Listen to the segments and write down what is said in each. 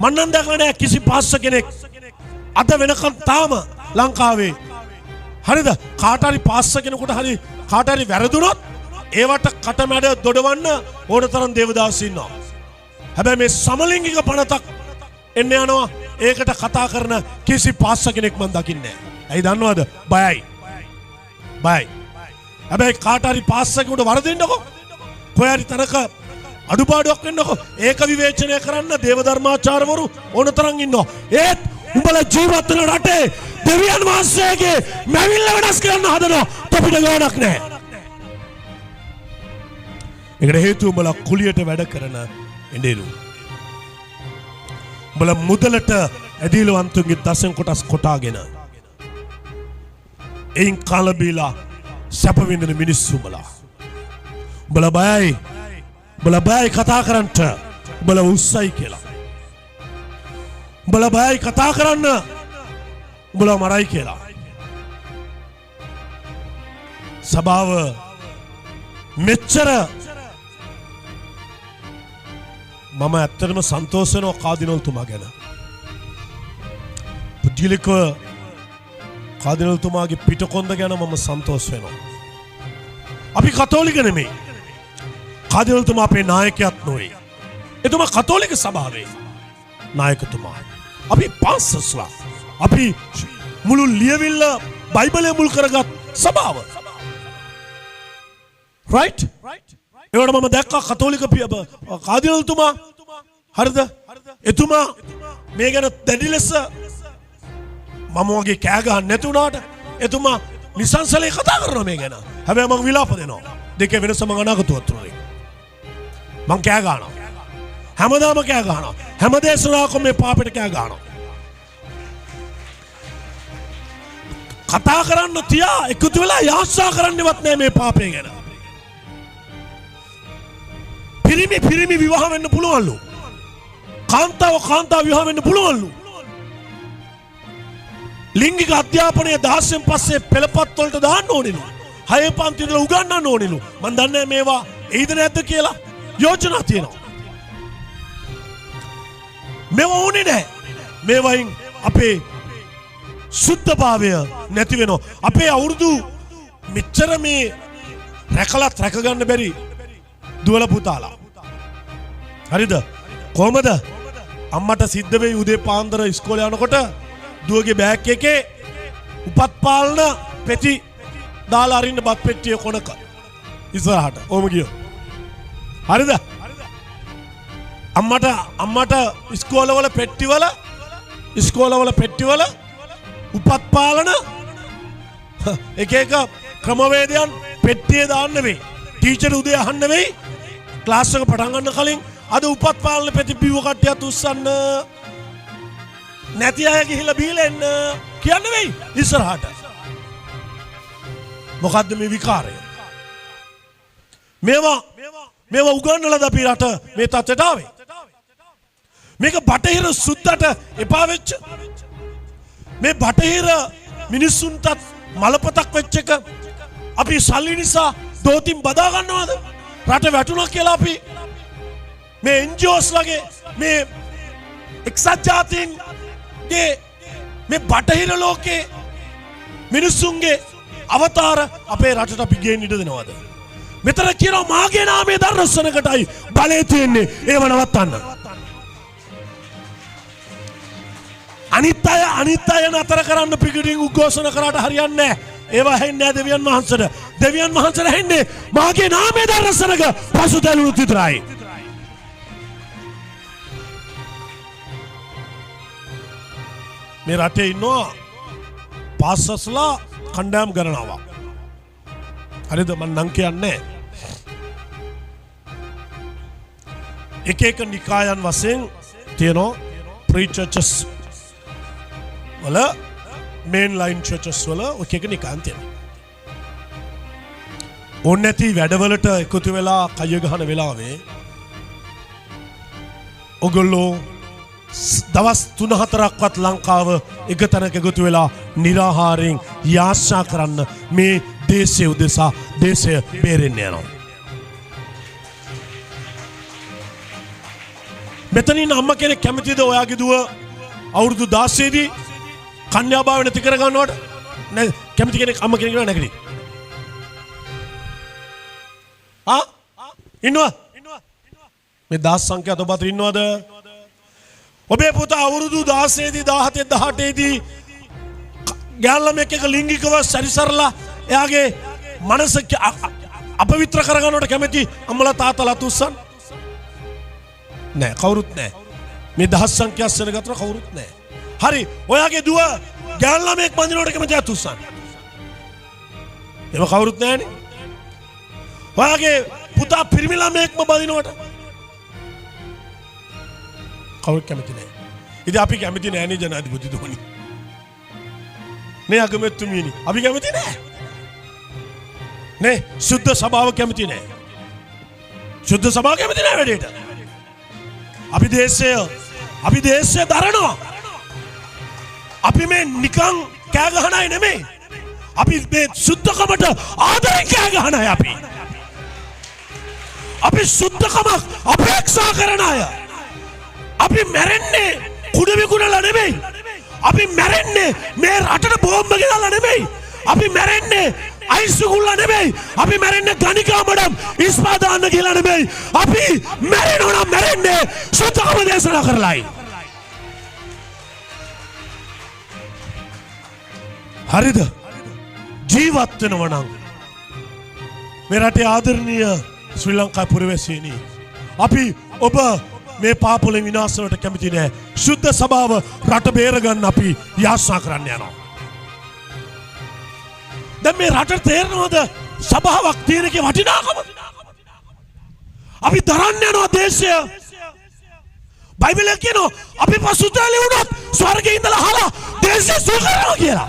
මම නම් දැකලා නැහැ කිසි පාස්ස කෙනෙක් අද වෙනකන් තාම ලංකාවේ හරිද කාට හරි පාස්ස කෙනෙකුට හරි කාට හරි වැරදුනොත් ඒවට කටමැඩ දොඩවන්න ඕන තරම් දේවදාසි ඉන්නවා. හැබැයි මේ සමලිංගික පනතක් එන්න යනවා ඒකට කතා කරන කිසි පාස්ස කෙනෙක් මම දකින්නේ නැහැ. ඇයි දන්නවද? බයයි. හැබැයි කාට හරි පාස්ස කෙනෙකුට වරදින්නකො කොහේ හරි තනක අඩුපාඩුවක් වෙන්නකො ඒක විවේචනය කරන්න දේවධර්මාචාර්යවරු ඕන තරම් ඉන්නවා. ඒත් උඹලා ජීවත් වෙන රටේ දෙවියන් වහන්සේගේ මැවිල්ල වෙනස් කරන්න හදනවා තොපිට ගාණක් නැහැ. ඒකට හේතුව උඹලා කුලියට වැඩ කරන එඬේරු. උඹලා මුදලට ඇදීලවන්තුන්ගේ දසෙන් කොටස් කොටාගෙන එයින් කාල බීලා සැප විඳින මිනිස්සු උඹලා. උඹලා බයයි කතා කරන්නට. උඹලා උස්සයි කියලා. උඹලා බයයි කතා කරන්න. උඹලා මරයි කියලා. සභාව මෙච්චර මම ඇත්තටම සන්තෝෂ වෙනවා කාදිනල්තුමා ගැන. පුද්ගලිකව කාදිනල්තුමාගේ පිටකොන්ද ගැන මම සන්තෝෂ වෙනවා. අපි කතෝලික නෙමෙයි. කාදිනල්තුමා අපේ නායකයෙක් නොවේ. එතුමා කතෝලික සභාවේ නායකතුමා. අපි පාස්සස්ලා. අපි මුළු ලියවිල්ල බයිබලය මුල් කරගත් සභාව. රයිට්? ඒවට මම දැක්කා කතෝලික කාදිනල්තුමා හරිද? එතුමා මේ ගැන දැඩි ලෙස මම වගේ කෑ ගහන්න නැති වුණාට එතුමා නිසංසලේ කතා කරනවා මේ ගැන. හැබැයි මම විලාප දෙනවා. දෙකේ වෙනස මම අනාගතවත් උනේ. මම කෑ ගහනවා. හැමදාම කෑ ගහනවා. හැම දේශනාවකම මේ පාපෙට කෑ ගහනවා. කතා කරන්න තියා එකතු වෙලා යාත්‍රා කරන්නවත් නැහැ මේ පාපේ ගැන. පිරිමි විවාහ වෙන්න පුළුවන්ලු. කාන්තාව විවාහ වෙන්න පුළුවන්ලු. ලිංගික අධ්‍යාපනය 16න් පස්සේ පෙළපත් වලට දාන්න ඕනෙලු. 6 පන්ති ඉඳලා උගන්වන්න ඕනෙලු. මම දන්නේ මේවා එයිද නැද්ද කියලා යෝජනා තියෙනවා. මේවා ඕනේ නැහැ. මේවයින් අපේ සුද්ධභාවය නැති වෙනවා. අපේ අවුරුදු මෙච්චර මේ රැකලත් රැක ගන්න බැරි දුවල පුතාලා. හරිද? කොහමද? අම්මට සිද්ධ වෙයි උදේ පාන්දර ඉස්කෝලේ යනකොට දුවගේ බෑග් එකේ උපත් පාලන පෙති දාලා අරින්න බත් පෙට්ටිය කොනක ඉස්සරහට. ඕම ගියෝ. හරිද? අම්මට ඉස්කෝලවල පෙට්ටිවල උපත් පාලන එක ක්‍රමවේදයන් පෙට්ටියේ දාන්න වෙයි. ටීචර් උදේ අහන්න වෙයි ක්ලාස් එක පටන් ගන්න කලින් අද උපත් පාලන පෙති බිව්ව කට්ටියත් උස්සන්න නැති අය ගිහිල්ලා බීලා එන්න කියන්න වෙයි ඉස්සරහට. මොකද්ද මේ විකාරය? මේවා උගන්වලාද අපි රට මේ තත්ත්වයට ආවේ? මේක බටහිර සුද්දට එපා වෙච්ච මේ බටහිර මිනිස්සුන්ටත් මලපතක් වෙච්ච එක අපි සල්ලි නිසා දෝතින් බදා ගන්නවද? රට වැටුණා කියලා අපි මේ NGOs ලගේ මේ එක්සත් ජාතීන්ගේ මේ බටහිර ලෝකේ මිනිස්සුන්ගේ අවතාර අපේ රටට අපි ගේන්න ඉඩ දෙනවද? මෙතන කියනවා මාගේ නාමයේ දර්ශනකටයි බලය තියෙන්නේ ඒව නවත්තන්න. අනිත් අය නතර කරන්න පිටින් උද්ඝෝෂණ කරාට හරියන්නේ නැහැ. ඒවා ඇහෙන්නේ නැහැ දෙවියන් වහන්සේට. දෙවියන් වහන්සේට ඇහෙන්නේ මාගේ නාමයේ දර්ශනක පසුතැවුණු විතරයි. මේ රටේ ඉන්නවා පාස්සස්ලා කණ්ඩායම් ගණනාවක්. හරිද? මම නම් කියන්නේ එක නිකායන් වශයෙන් තියෙනවා ප්‍රී චර්චස් වල මේන් ලයින් චර්චස් වල එක නිකායන් තියෙනවා. ඕන නැති වැඩවලට එකතු වෙලා කය ගහන වෙලාවේ ඔගොල්ලෝ දවස් 3-4ක්වත් ලංකාව එක තැනක එකතු වෙලා නිරාහාරයෙන් යාච්ඡා කරන්න මේ දේශය උදෙසා දේශය බේරෙන්න යනවා. මෙතනින් අම්ම කෙනෙක් කැමතිද ඔයාගේ දුව අවුරුදු 16 දී කන්‍යාභාව නැති කර ගන්නවට? නෑ කැමති කෙනෙක් අම්ම කෙනෙක් නෑ නැගදී. ඉන්නවා මේ දාස් සංඛ්‍යාත ඔබ අතර ඉන්නවද? ඔබේ පුතා අවුරුදු 16 දී 17 18 දී ගෑල්ලමෙක් එක ලිංගිකව සැරිසරලා එයාගේ මනස අපවිත්‍ර කරගන්නවට කැමති අම්මලා තාත්තලා තුස්සන් නෑ කවුරුත් නෑ. මේ දහස් සංඛ්‍යා සෙනගතර කවුරුත් නෑ. හරි ඔයාගේ දුව ගෑල්ලමෙක් බඳිනවට කැමති තුස්සන්. එහෙම කවුරුත් නෑනේ. ඔයාගේ පුතා පිරිමි ළමයෙක්ම බඳිනවට කවුරුත් කැමති නෑ. ඉතින් අපි කැමති නෑනේ ජනාධිපතිතුමනි. නේ අගමැතිතුමියනි අපි කැමති නෑ. නේ සුද්ධ සභාව කැමති නෑ. සුද්ධ සභාව කැමති නෑ වැඩේට. අපි දේශය දරනවා. අපි මේ නිකන් කෑ ගහන අය නෙමෙයි. අපි මේ සුද්ධකමට ආදරෙන් කෑ ගහන අය අපි. අපි සුද්ධකමක් අපේක්ෂා කරන අය. අපි මැරෙන්නේ කුඩ විකුණලා නෙමෙයි. අපි මැරෙන්නේ මේ රටට බෝම්බ ගෙනල්ලා නෙමෙයි. අපි මැරෙන්නේ අයිසුගුල්ලා නෙමෙයි. අපි මැරෙන්නේ ගණිකා මඩම් ඉස්පා දාන්න කියලා නෙමෙයි. අපි මැරෙනවා නම් මැරෙන්නේ සුද්ධකම දේශනා කරලායි. හරිද? ජීවත් වෙනවා නම් මේ රටේ ආදරණීය ශ්‍රී ලංකා පුරවැසියනි අපි ඔබ මේ පාපොලේ විනාශ වලට කැමති නෑ. සුද්ධ සභාව රට බේරගන්න අපි යාඥා කරන්න යනවා. දැන් මේ රට තේරෙනවද සභාවක් තියෙන එකේ වටිනාකම? අපි දරන්න යනවා දේශය. බයිබලයේ කියනවා අපි පසුතැවිලි වුණොත් ස්වර්ගයේ ඉඳලා අහලා දේශය සුව කරනවා කියලා.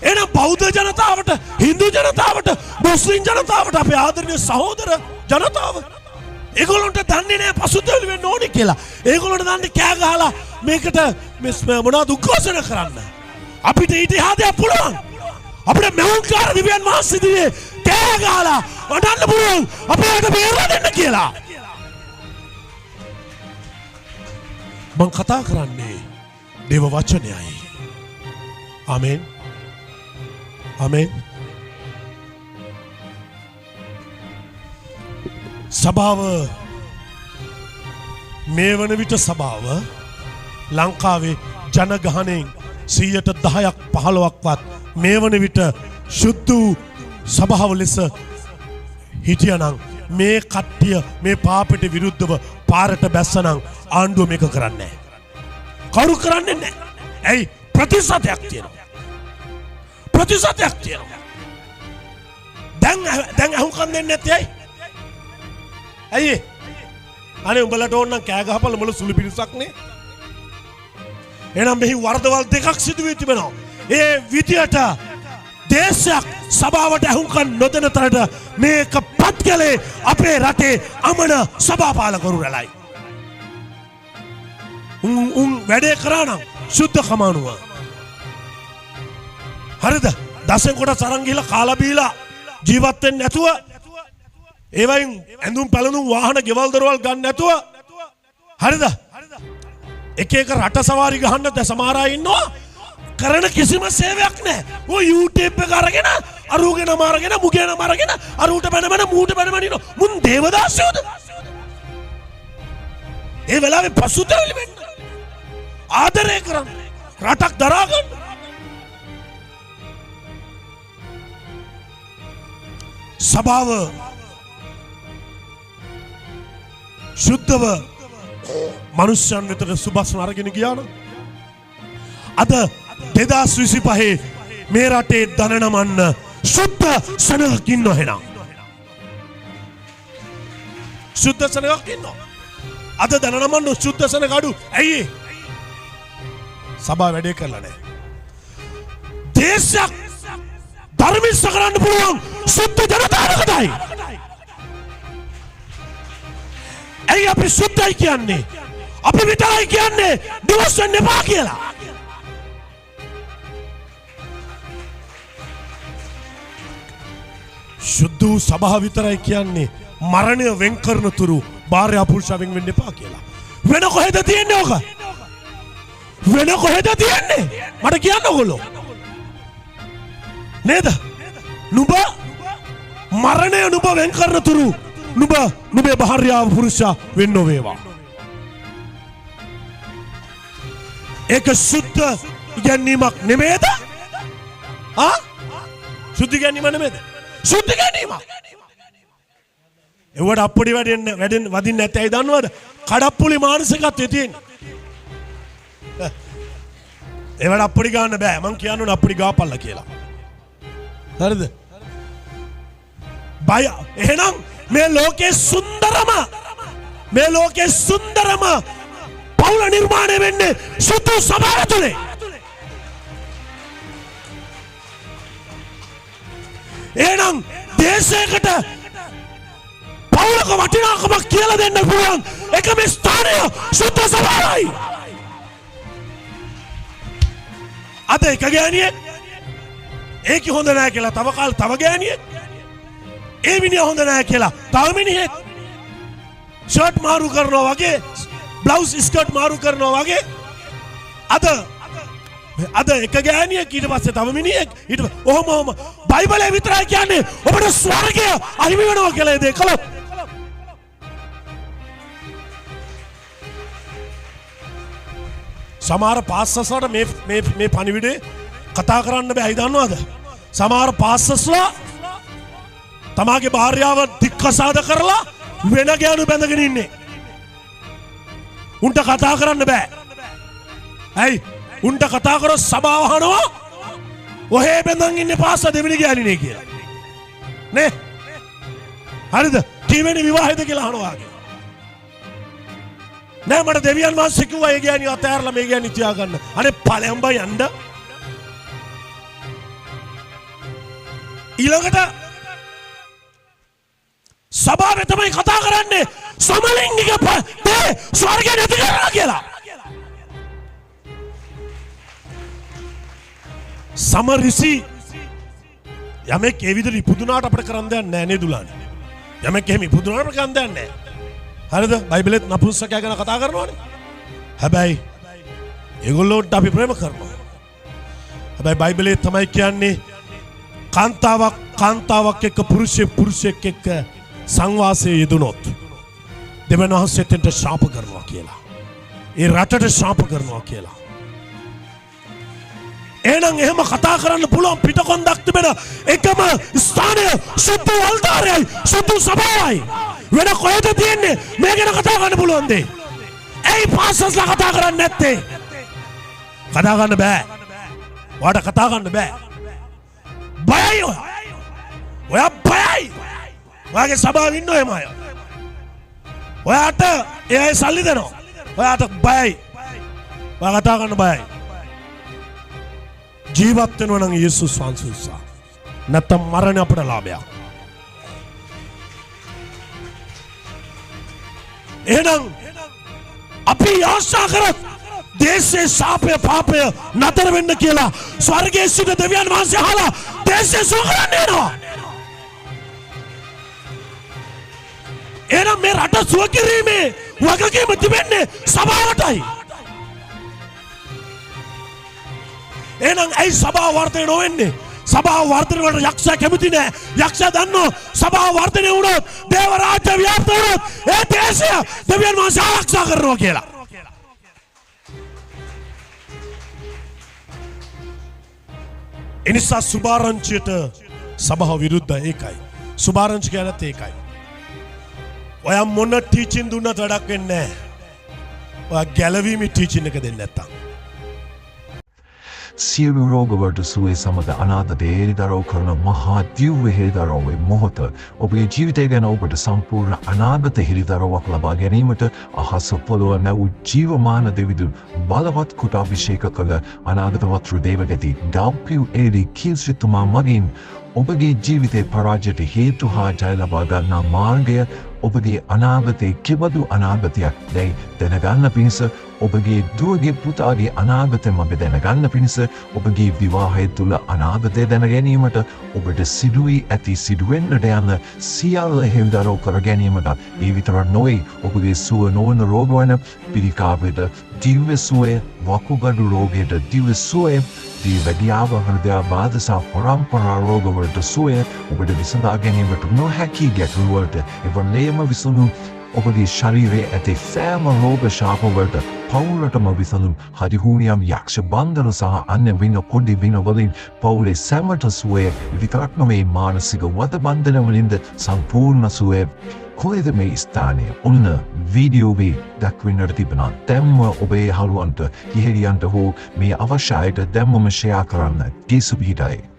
එහෙනම් බෞද්ධ ජනතාවට, හින්දු ජනතාවට, මුස්ලිම් ජනතාවට අපේ ආදරණීය සහෝදර ජනතාව ඒගොල්ලන්ට දන්නේ නැහැ පසුතැවිලි වෙන්න ඕනේ කියලා. ඒගොල්ලන්ට දන්නේ කෑ ගහලා මේකට මොනවද උද්ඝෝෂණ කරන්න. අපිට ඊට එහා දෙයක් පුළුවන්. අපිට මෙවුන්කාර දිව්‍යන් වහන්සේ දිවේ කෑ ගහලා වඩන්න පුළුවන් අපේ රට බේරලා දෙන්න කියලා. මම කතා කරන්නේ දේව වචනයයි. ආමෙන්. ආමෙන්. සභාව මේ වන විට සභාව ලංකාවේ ජනගහනයෙන් 10%ක් 15%ක්වත් මේ වන විට සුද්ධ වූ සභාව ලෙස හිටියනම් මේ කට්ටිය මේ පාපයට විරුද්ධව පාරට බැස්සනම් ආණ්ඩුව මේක කරන්නේ නැහැ. කවුරු කරන්නේ නැහැ. ඇයි? ප්‍රතිශතයක් තියෙනවා. ප්‍රතිශතයක් තියෙනවා. දැන් අහුම්කම් දෙන්නේ නැත්තේ ඇයි? ඇයි? අනේ උඹලට ඕන නම් කෑ ගහපළ මොළ සුළු පිරිසක් නේ. එහෙනම් මෙහි වරදවල් දෙකක් සිදු වී තිබෙනවා. ඒ විදියට දේශයක් සභාවට අහුම්කම් නොදෙන තරට මේක පත් කළේ අපේ රටේ අමන සභාපාලකරු රැළයි. උන් වැඩේ කරා නම් සුද්ධකම අනුව. හරිද? දසෙන් කොට අරන් ගිහලා කාලා බීලා ජීවත් වෙන්නේ නැතුව ඒවයින් ඇඳුම් පැළඳුම් වාහන ගෙවල් දොරවල් ගන්න නැතුව හරිද? එක එක රට සවාරි ගහන්න දැන් සමහර අය ඉන්නවා කරන කිසිම සේවයක් නැහැ. ඔය YouTube එක අරගෙන අරුගෙන මාරගෙන මුගෙන මාරගෙන අරුට බැන මූට බැන ඉන්න මුන් දේවදාසයෝද? ඒ වෙලාවේ පසුතැවිලි වෙන්න ආදරය කරන්න රටක් දරා ගන්න. සභාව සුද්ධව මනුෂ්‍යයන් වෙතට සුබස්න අරගෙන ගියා නම් අද 2025 මේ රටේ දන නමන්න සුද්ධ සනගක් ඉන්නව එහෙනම්. සුද්ධ සනගක් ඉන්නව. අද දන නමන්න සුද්ධ සනග අඩු. ඇයි? සභාව වැඩේ කරලා නැහැ. දේශයක් ධර්මිෂ්ඨ කරන්න පුළුවන් සුද්ධ ජනතාවකටයි. ඇයි අපි සුද්ධයි කියන්නේ? අපි විතරයි කියන්නේ දිවස් වෙන්න එපා කියලා. සුද්ධ සභාව විතරයි කියන්නේ මරණය වෙන් කරන තුරු භාර්යා පුරුෂයා වෙන්න එපා කියලා. වෙන කොහෙද තියෙන්නේ ඔක? වෙන කොහෙද තියෙන්නේ? මට කියන්න ඔයගොල්ලෝ. නේද? නුඹ මරණය නුඹ වෙන් කරන තුරු නුඹ නුඹේ භාර්යාව පුරුෂයා වෙන්න වේවා. ඒක සුද්ධ ඉගැන්වීමක් නෙමේද? සුද්ධ ඉගැන්වීම නෙමේද? සුද්ධ ඉගැන්වීමක්. ඒවට අප්පුඩි වැඩෙන්න වදින්න නැත්තේ ඇයි දන්නවද? කඩප්පුලි මානසිකත්වයේ තියෙන. ඒවට අප්පුඩි ගන්න බෑ. මං කියන්න අප්පුඩි ගාපල්ලා කියලා. හරිද? බය එහෙනම් මේ ලෝකේ සුන්දරම පවුල නිර්මාණය වෙන්නේ සුදු සභාව තුලේ. එහෙනම් දේශයකට පවුලක වටිනාකමක් කියලා දෙන්න පුළුවන් එකම ස්ථානය සුදු සභාවයි. අද එක ගෑණියෙක් ඒක හොඳ නැහැ කියලා තව ගෑණියෙක් ඒ මිනිහා හොඳ නැහැ කියලා තව මිනිහෙක් ෂර්ට් මාරු කරනවා වගේ බ්ලවුස් ස්කර්ට් මාරු කරනවා වගේ අද එක ගෑණියෙක් ඊට පස්සේ තව මිනිහෙක් ඊට ඔහොම බයිබලයේ විතරයි කියන්නේ ඔබට ස්වර්ගය අහිමි වෙනවා කියලා ඒ දේ කළොත් සමහර පාස්ටර්ස්ලාට මේ පණිවිඩේ කතා කරන්න බෑ. ඇයි දන්නවද? සමහර පාස්ටර්ස්ලා තමාගේ භාර්යාව දික්කසාද කරලා වෙන ගෑනු බැඳගෙන ඉන්නේ. උන්ට කතා කරන්න බෑ. ඇයි? උන්ට කතා කරොත් සභාව අහනවා ඔහේ බැඳන් ඉන්නේ පාස්ටර් දෙවෙනි ගෑණිනේ කියලා. නේ? හරිද? කීවෙනි විවාහයද කියලා අහනවා. නෑ මට දෙවියන් වහන්සේ කිව්වා ඒ ගෑණිව අතෑරලා මේ ගෑණි තියාගන්න. අනේ ඵලයන් බය යන්න. ඊළඟට සභාවේ තමයි කතා කරන්නේ සමලිංගික දේ ස්වර්ගය නැති කරනවා කියලා. සමරිසි යමෙක් ඒ විදිහට ඉපදුනාට අපිට කරන්න දෙයක් නැහැ නේ දුලානේ. යමෙක් එහෙම ඉපදුනාට අපිට කරන්න දෙයක් නැහැ. හරිද? බයිබලෙත් නපුංසකයා ගැන කතා කරනවානේ. හැබැයි ඒගොල්ලෝට අපි ප්‍රේම කරනවා. හැබැයි බයිබලයේ තමයි කියන්නේ කාන්තාවක් එක්ක පුරුෂයෙක් එක්ක සංවාසයේ යෙදුනොත් දෙවියන් වහන්සේට ශාප කරනවා කියලා. ඒ රටට ශාප කරනවා කියලා. එහෙනම් එහෙම කතා කරන්න පුළුවන් පිටකොන්දක් තිබෙන එකම ස්ථානය සුදු අල්තාරයයි සුදු සභාවයි. වෙන කොහෙද තියෙන්නේ මේ ගැන කතා කරන්න පුළුවන් දේ? ඇයි පාස්ටර්ස්ලා කතා කරන්නේ නැත්තේ? කතා කරන්න බෑ. ඔයාට කතා කරන්න බෑ. බයයි ඔයා බයයි. ඔයාගේ සභාවේ ඉන්න එහෙම අය. ඔයාට ඒ අය සල්ලි දෙනවා. ඔයාට බයයි. ඔයා කතා කරන්න බයයි. ජීවත් වෙනවා නම් යේසුස් වහන්සේ උසා. නැත්නම් මරණය අපට ලාභයක්. එහෙනම් අපි ආශා කරත් දේශේ ශාපය පාපය නතර වෙන්න කියලා ස්වර්ගයේ සිට දෙවියන් වහන්සේ අහලා දේශේ සුව කරන්න එනවා. එහෙනම් මේ රට සුව කිරීමේ වගකීම තිබෙන්නේ සභාවටයි. එහෙනම් ඇයි සභාව වර්ධනය නොවෙන්නේ? සභාව වර්ධනය වලට යක්ෂයා කැමති නෑ. යක්ෂයා දන්නෝ සභාව වර්ධනය වුණොත් දේව රාජ්‍ය ව්‍යාප්ත වුණොත් ඒ දේශය දෙවියන් වහන්සේ ආරක්ෂා කරනවා කියලා. එනිසා සුභාරංචියට සභාව විරුද්ධයි. ඒකයි සුභාරංචි කියනත් ඒකයි. ඔයා මොන ටීචින් දුන්නත් වැඩක් වෙන්නේ නෑ. ඔයා ගැලවීමේ ටීචින් එක දෙන්නේ නැත්තම්. සියලු රෝගවලට සුවය සමග අනාථ හේලිදරව් කරන මහා දිව්‍ය හේලිදරව්වේ මොහොත ඔබේ ජීවිතය ගැන ඔබට සම්පූර්ණ අනාගත හේලිදරව්වක් ලබා ගැනීමට අහස පොළොව නැව් ජීවමාන දෙවිඳුන් බලවත් කොට අභිෂේක කළ අනාගත වතුරු දේවගති WA කීර්තිතුමා මගින් ඔබගේ ජීවිතේ පරාජයට හේතු හා ජය ලබා ගන්නා මාර්ගය ඔබගේ අනාගතයේ කෙබඳු අනාගතයක් දැයි දැනගන්න පිණිස ඔබගේ දුවගේ පුතාගේ අනාගතය මග දැනගන්න පිණිස ඔබගේ විවාහය තුළ අනාගතය දැන ගැනීමට ඔබට සිදුවී ඇති සිදුවෙන්නට යන්න සියල්ල හෙවිදරව් කර ගැනීමට ඒ විතර නොවේ ඔබගේ සුව නොවන රෝගවන පිළිකාවට දිව්‍ය සුවය වකුගඩු රෝගයට දිව්‍ය සුවය දිවැඩියාව හෘදයාබාධ සහ පරම්පරා රෝගවලට සුවය ඔබට විසඳා ගැනීමට නොහැකි ගැටලුවලට එවලේම විසඳුම් ඔබගේ ශරීරයේ ඇති සෑම රෝග ශාපවලට පවුලටම විසඳුම් හදිහූනියම් යක්ෂ බන්ධන සහ අන්‍ය වින කොඩි වින වලින් පවුලේ සැමට සුවය විතරක් නොවේ මානසික වද බන්ධනවලින්ද සම්පූර්ණ සුවය කොහෙද මේ ස්ථානය ඔන්න වීඩියෝවේ දක්වන්නට තිබෙනවා දැම්ම ඔබේ හළුවන්ට ඉහෙලියන්ට හෝ මේ අවශ්‍යයට දැම්මම ෂෙයා කරන්න ගේසු පිහිටයි